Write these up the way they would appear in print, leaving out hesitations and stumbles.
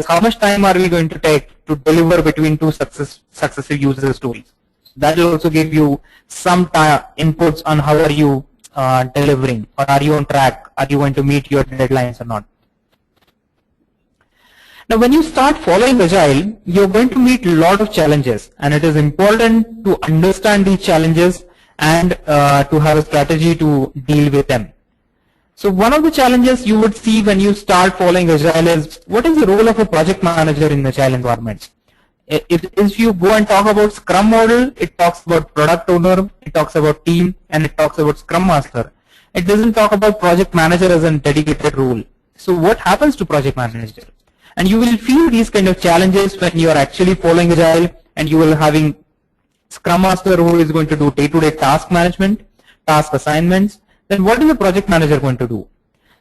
how much time are we going to take to deliver between two successive user stories. That will also give you some inputs on how are you delivering, or are you on track, are you going to meet your deadlines or not. Now when you start following Agile, you're going to meet a lot of challenges, and it is important to understand these challenges and to have a strategy to deal with them. So one of the challenges you would see when you start following Agile is, what is the role of a project manager in Agile environments? If you go and talk about Scrum model, it talks about product owner, it talks about team, and it talks about Scrum master. It doesn't talk about project manager as a dedicated role. So what happens to project manager? And you will feel these kind of challenges when you are actually following Agile, and you will having Scrum master who is going to do day-to-day task management, task assignments. Then what is the project manager going to do?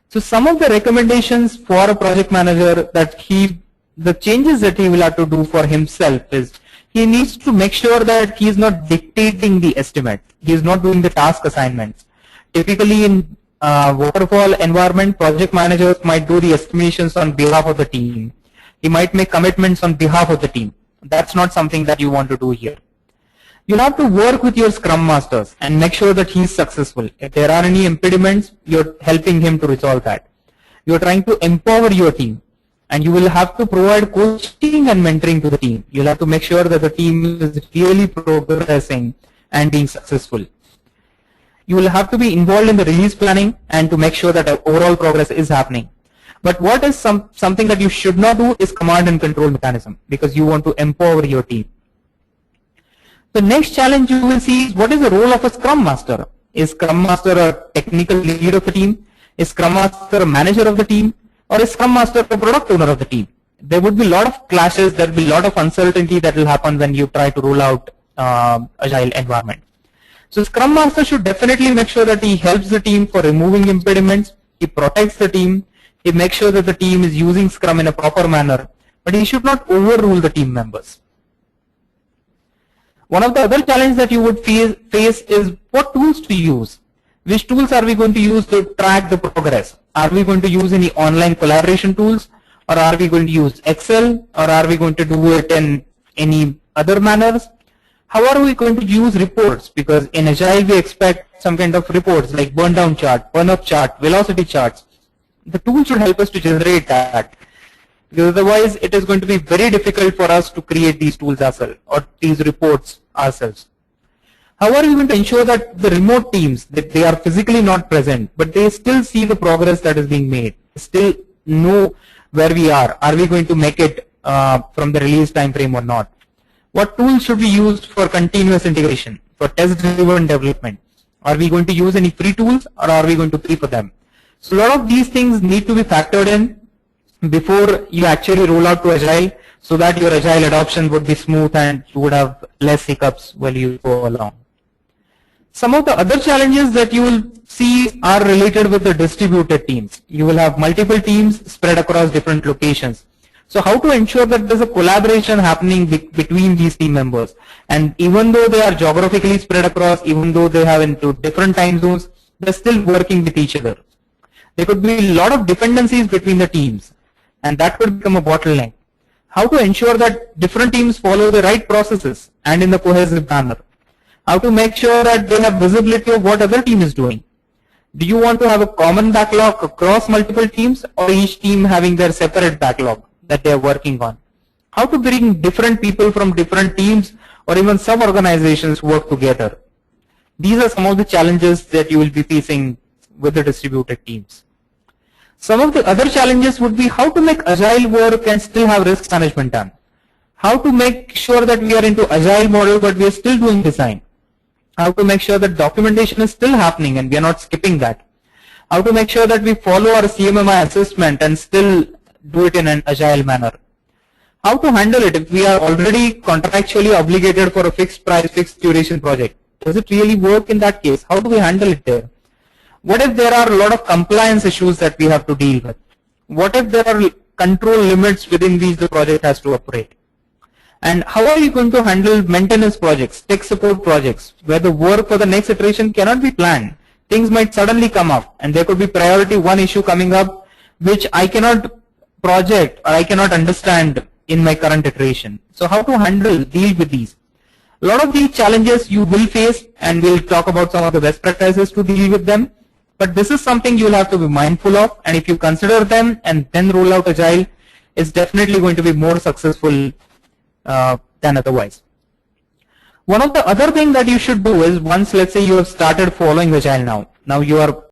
So some of the recommendations for a project manager that the changes that he will have to do for himself is, he needs to make sure that he is not dictating the estimate. He is not doing the task assignments. Typically in waterfall environment, project managers might do the estimations on behalf of the team. He might make commitments on behalf of the team. That's not something that you want to do here. You'll have to work with your Scrum masters and make sure that he's successful. If there are any impediments, you're helping him to resolve that. You're trying to empower your team, and you will have to provide coaching and mentoring to the team. You'll have to make sure that the team is really progressing and being successful. You will have to be involved in the release planning and to make sure that overall progress is happening. But what is something that you should not do is command and control mechanism, because you want to empower your team. The next challenge you will see is, what is the role of a Scrum Master? Is Scrum Master a technical lead of the team? Is Scrum Master a manager of the team? Or is Scrum Master a product owner of the team? There would be a lot of clashes, there will be a lot of uncertainty that will happen when you try to roll out Agile environment. So Scrum Master should definitely make sure that he helps the team for removing impediments, he protects the team, he makes sure that the team is using Scrum in a proper manner, but he should not overrule the team members. One of the other challenges that you would face is what tools to use. Which tools are we going to use to track the progress? Are we going to use any online collaboration tools, or are we going to use Excel, or are we going to do it in any other manners? How are we going to use reports? Because in Agile we expect some kind of reports like burn down chart, burn up chart, velocity charts. The tool should help us to generate that. Because otherwise it is going to be very difficult for us to create these tools ourselves or these reports ourselves. How are we going to ensure that the remote teams, that they are physically not present, but they still see the progress that is being made, still know where we are? Are we going to make it from the release time frame or not? What tools should be used for continuous integration, for test-driven development? Are we going to use any free tools, or are we going to pay for them? So a lot of these things need to be factored in before you actually roll out to Agile, so that your Agile adoption would be smooth and you would have less hiccups while you go along. Some of the other challenges that you will see are related with the distributed teams. You will have multiple teams spread across different locations. So how to ensure that there's a collaboration happening between these team members? And even though they are geographically spread across, even though they have into different time zones, they're still working with each other. There could be a lot of dependencies between the teams, and that could become a bottleneck. How to ensure that different teams follow the right processes and in the cohesive manner? How to make sure that they have visibility of what other team is doing? Do you want to have a common backlog across multiple teams, or each team having their separate backlog that they are working on? How to bring different people from different teams or even sub-organizations work together? These are some of the challenges that you will be facing with the distributed teams. Some of the other challenges would be how to make Agile work and still have risk management done. How to make sure that we are into Agile model but we are still doing design. How to make sure that documentation is still happening and we are not skipping that. How to make sure that we follow our CMMI assessment and still do it in an Agile manner. How to handle it if we are already contractually obligated for a fixed price, fixed duration project. Does it really work in that case? How do we handle it there? What if there are a lot of compliance issues that we have to deal with? What if there are control limits within which the project has to operate? And how are you going to handle maintenance projects, tech support projects, where the work for the next iteration cannot be planned? Things might suddenly come up, and there could be priority one issue coming up, which I cannot project or I cannot understand in my current iteration. So how to deal with these? A lot of these challenges you will face, and we'll talk about some of the best practices to deal with them. But this is something you'll have to be mindful of, and if you consider them and then roll out Agile, it's definitely going to be more successful than otherwise. One of the other thing that you should do is, once let's say you have started following Agile now you are